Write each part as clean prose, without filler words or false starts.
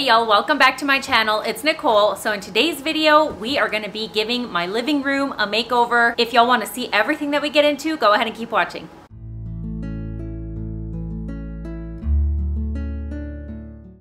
y'all, welcome back to my channel. It's Nicole. So in today's video, we are gonna be giving my living room a makeover. If y'all wanna see everything that we get into, go ahead and keep watching.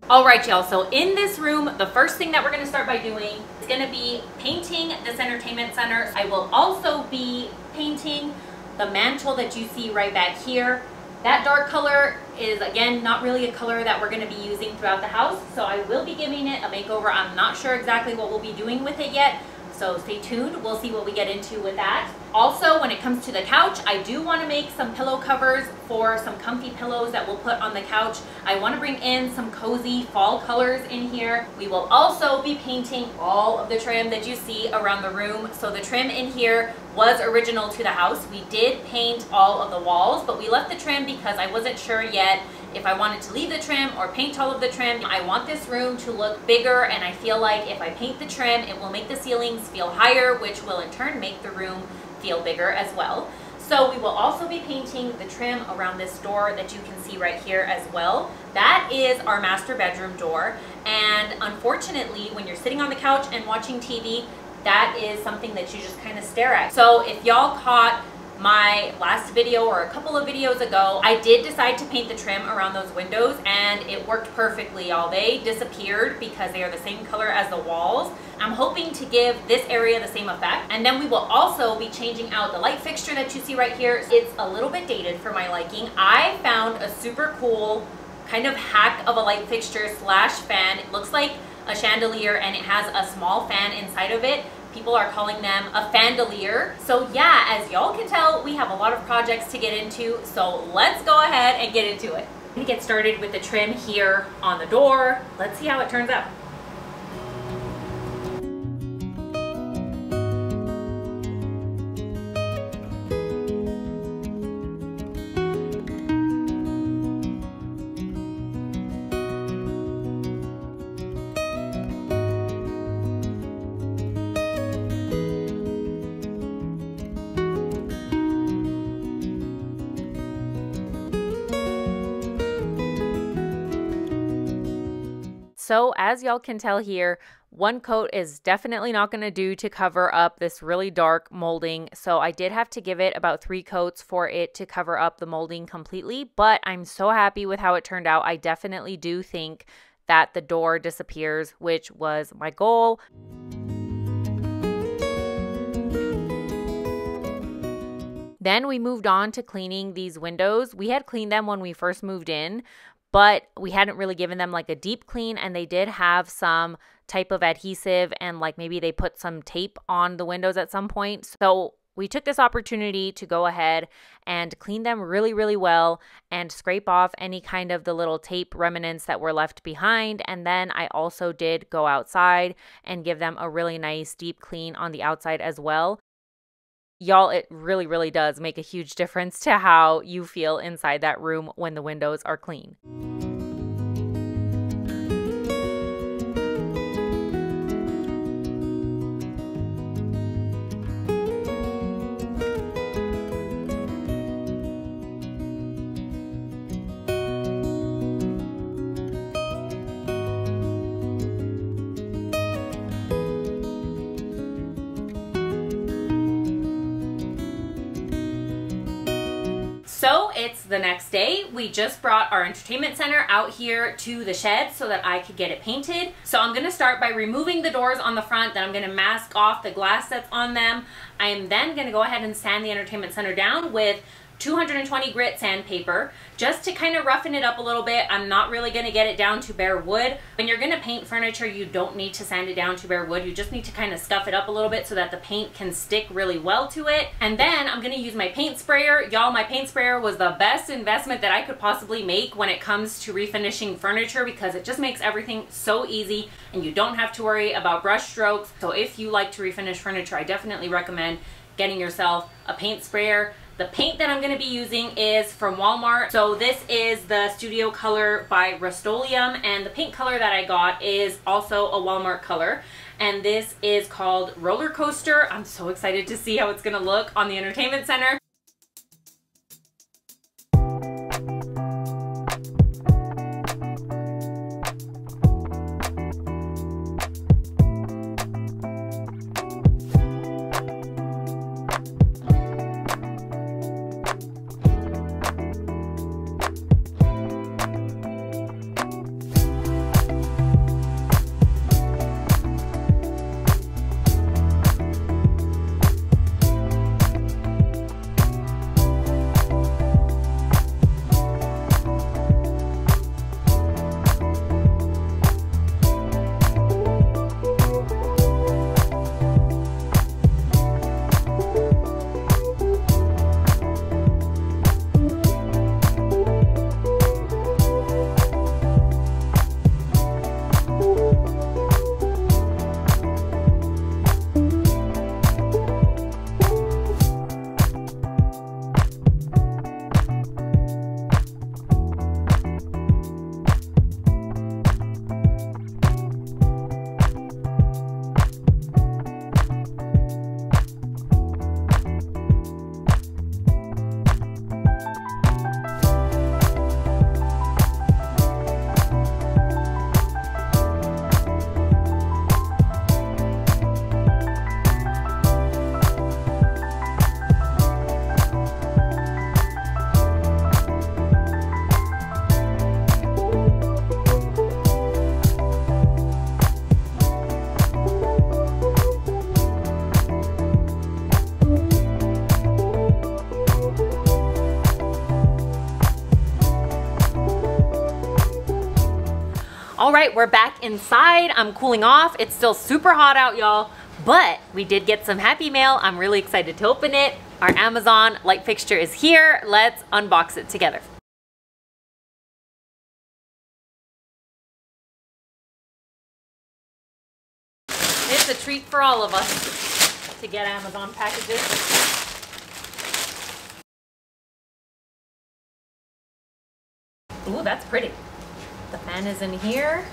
All right, y'all, so in this room, the first thing that we're gonna start by doing is gonna be painting this entertainment center. I will also be painting the mantle that you see right back here. That dark color is, again, not really a color that we're gonna be using throughout the house, so I will be giving it a makeover. I'm not sure exactly what we'll be doing with it yet, so stay tuned. We'll see what we get into with that. Also, when it comes to the couch, I do want to make some pillow covers for some comfy pillows that we'll put on the couch. I want to bring in some cozy fall colors in here. We will also be painting all of the trim that you see around the room. So the trim in here was original to the house. We did paint all of the walls, but we left the trim because I wasn't sure yet if I wanted to leave the trim or paint all of the trim. I want this room to look bigger, and I feel like if I paint the trim, it will make the ceilings feel higher, which will in turn make the room feel bigger as well. So we will also be painting the trim around this door that you can see right here as well. That is our master bedroom door, and unfortunately, when you're sitting on the couch and watching TV, that is something that you just kind of stare at. So if y'all caught my last video or a couple of videos ago, I did decide to paint the trim around those windows, and it worked perfectly, y'all. They disappeared because they are the same color as the walls. I'm hoping to give this area the same effect. And then we will also be changing out the light fixture that you see right here. It's a little bit dated for my liking. I found a super cool kind of hack of a light fixture slash fan. It looks like a chandelier and it has a small fan inside of it. People are calling them a fandelier. So yeah, as y'all can tell, we have a lot of projects to get into, so let's go ahead and get into it. I'm gonna get started with the trim here on the door. Let's see how it turns out. So as y'all can tell here, one coat is definitely not going to do to cover up this really dark molding. So I did have to give it about 3 coats for it to cover up the molding completely, but I'm so happy with how it turned out. I definitely do think that the door disappears, which was my goal. Then we moved on to cleaning these windows. We had cleaned them when we first moved in, but we hadn't really given them like a deep clean, and they did have some type of adhesive, and like maybe they put some tape on the windows at some point. So we took this opportunity to go ahead and clean them really, really well and scrape off any kind of the little tape remnants that were left behind. And then I also did go outside and give them a really nice deep clean on the outside as well. Y'all, it really, really does make a huge difference to how you feel inside that room when the windows are clean. So it's the next day. We just brought our entertainment center out here to the shed so that I could get it painted. So I'm gonna start by removing the doors on the front, then I'm gonna mask off the glass that's on them. I am then gonna go ahead and sand the entertainment center down with 220 grit sandpaper just to kind of roughen it up a little bit. I'm not really going to get it down to bare wood. When you're going to paint furniture, you don't need to sand it down to bare wood. You just need to kind of scuff it up a little bit so that the paint can stick really well to it. And then I'm going to use my paint sprayer. Y'all, my paint sprayer was the best investment that I could possibly make when it comes to refinishing furniture, because it just makes everything so easy and you don't have to worry about brush strokes. So if you like to refinish furniture, I definitely recommend getting yourself a paint sprayer. The paint that I'm going to be using is from Walmart. So this is the Studio Color by Rust-Oleum, and the paint color that I got is also a Walmart color. And this is called Roller Coaster. I'm so excited to see how it's going to look on the entertainment center. right, we're back inside. I'm cooling off. It's still super hot out, y'all, but we did get some happy mail. I'm really excited to open it. Our Amazon light fixture is here. Let's unbox it together. It's a treat for all of us to get Amazon packages. Ooh, that's pretty. The fan is in here.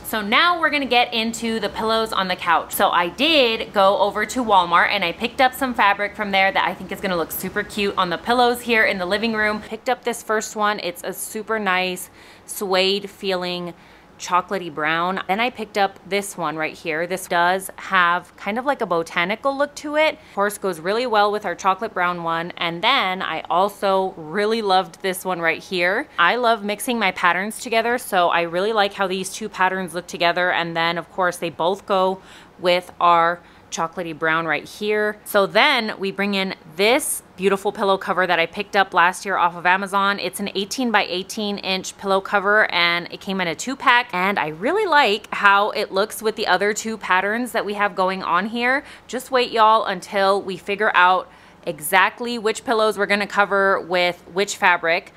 So now we're gonna get into the pillows on the couch. So I did go over to Walmart and I picked up some fabric from there that I think is gonna look super cute on the pillows here in the living room. Picked up this first one. It's a super nice suede feeling chocolatey brown. Then I picked up this one right here. This does have kind of like a botanical look to it. Of course, goes really well with our chocolate brown one. And then I also really loved this one right here. I love mixing my patterns together, so I really like how these two patterns look together. And then of course they both go with our chocolatey brown right here. So then we bring in this beautiful pillow cover that I picked up last year off of Amazon. It's an 18 by 18 inch pillow cover and it came in a 2-pack, and I really like how it looks with the other two patterns that we have going on here. Just wait, y'all, until we figure out exactly which pillows we're gonna cover with which fabric.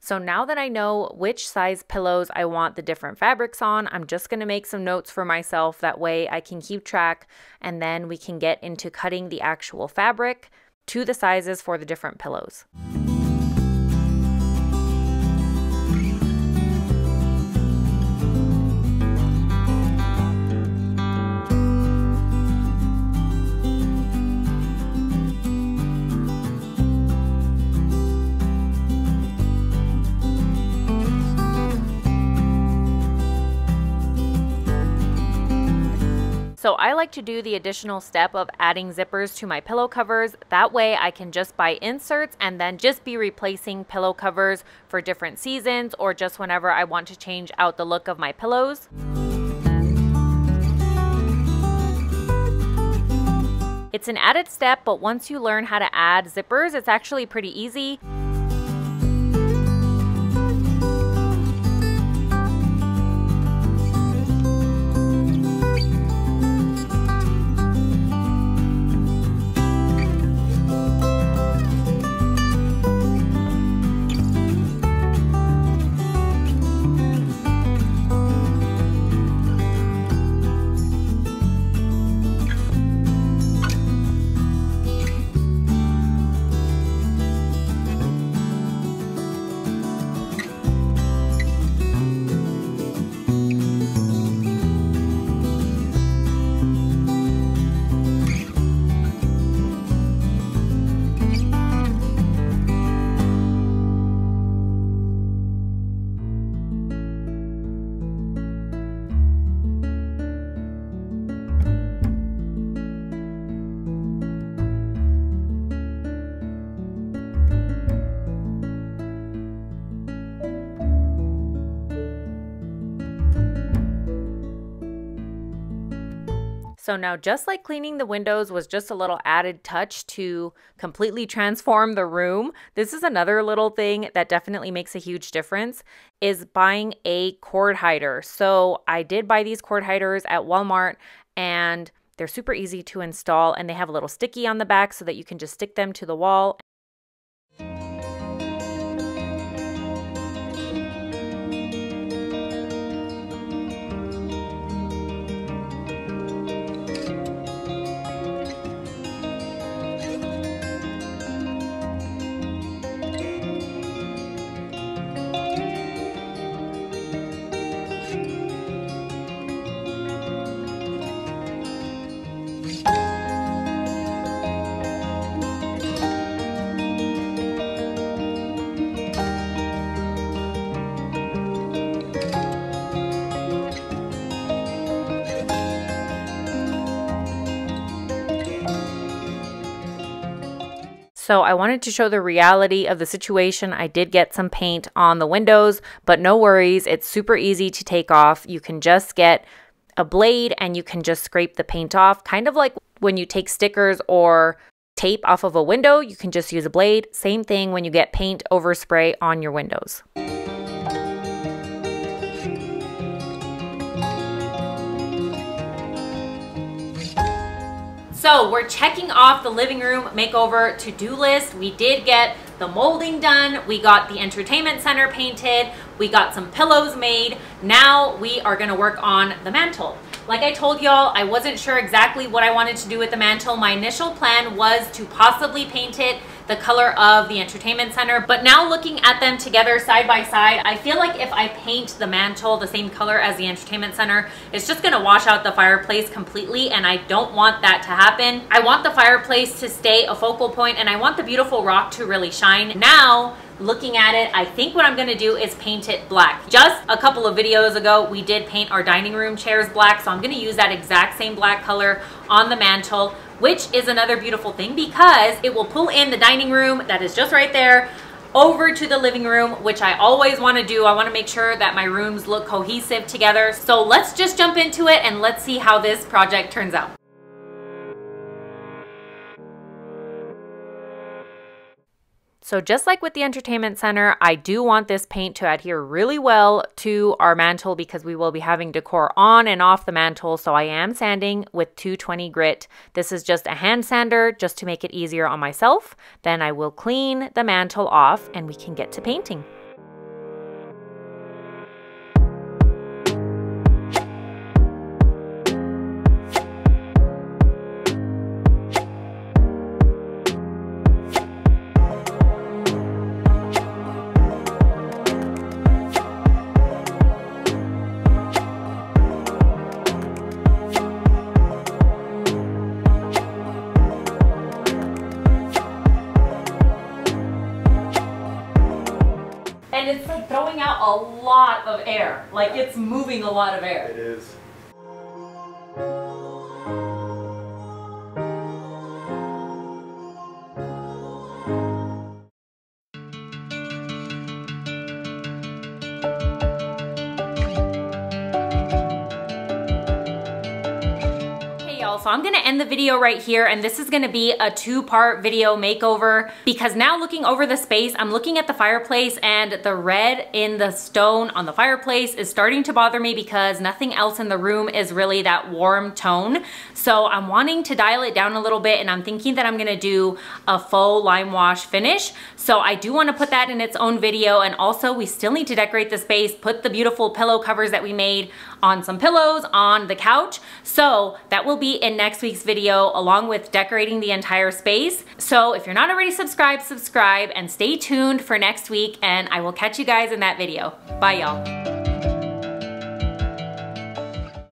So now that I know which size pillows I want the different fabrics on, I'm just gonna make some notes for myself. That way I can keep track, and then we can get into cutting the actual fabric to the sizes for the different pillows. So I like to do the additional step of adding zippers to my pillow covers. That way I can just buy inserts and then just be replacing pillow covers for different seasons or just whenever I want to change out the look of my pillows. It's an added step, but once you learn how to add zippers, it's actually pretty easy. So now, just like cleaning the windows was just a little added touch to completely transform the room, this is another little thing that definitely makes a huge difference, is buying a cord hider. So I did buy these cord hiders at Walmart, and they're super easy to install, and they have a little sticky on the back so that you can just stick them to the wall. So I wanted to show the reality of the situation. I did get some paint on the windows, but no worries. It's super easy to take off. You can just get a blade and you can just scrape the paint off. Kind of like when you take stickers or tape off of a window, you can just use a blade. Same thing when you get paint overspray on your windows. So we're checking off the living room makeover to-do list. We did get the molding done. We got the entertainment center painted. We got some pillows made. Now we are gonna work on the mantle. Like I told y'all, I wasn't sure exactly what I wanted to do with the mantle. My initial plan was to possibly paint it the color of the entertainment center, but now looking at them together side by side, I feel like if I paint the mantle the same color as the entertainment center, it's just gonna wash out the fireplace completely, and I don't want that to happen. I want the fireplace to stay a focal point, and I want the beautiful rock to really shine. Now, looking at it, I think what I'm gonna do is paint it black. Just a couple of videos ago, we did paint our dining room chairs black, so I'm gonna use that exact same black color on the mantle, which is another beautiful thing because it will pull in the dining room that is just right there over to the living room, which I always want to do. I want to make sure that my rooms look cohesive together. So let's just jump into it and let's see how this project turns out. So just like with the entertainment center, I do want this paint to adhere really well to our mantle because we will be having decor on and off the mantle. So I am sanding with 220 grit. This is just a hand sander just to make it easier on myself. Then I will clean the mantle off and we can get to painting. And it's like throwing out a lot of air. Like it's moving a lot of air. It is. So I'm gonna end the video right here, and this is gonna be a two-part video makeover because now looking over the space, I'm looking at the fireplace and the red in the stone on the fireplace is starting to bother me because nothing else in the room is really that warm tone. So I'm wanting to dial it down a little bit, and I'm thinking that I'm gonna do a faux lime wash finish. So I do wanna put that in its own video, and also we still need to decorate the space, put the beautiful pillow covers that we made on some pillows on the couch. So that will be in next week's video along with decorating the entire space. So if you're not already subscribed, subscribe and stay tuned for next week, and I will catch you guys in that video. Bye y'all.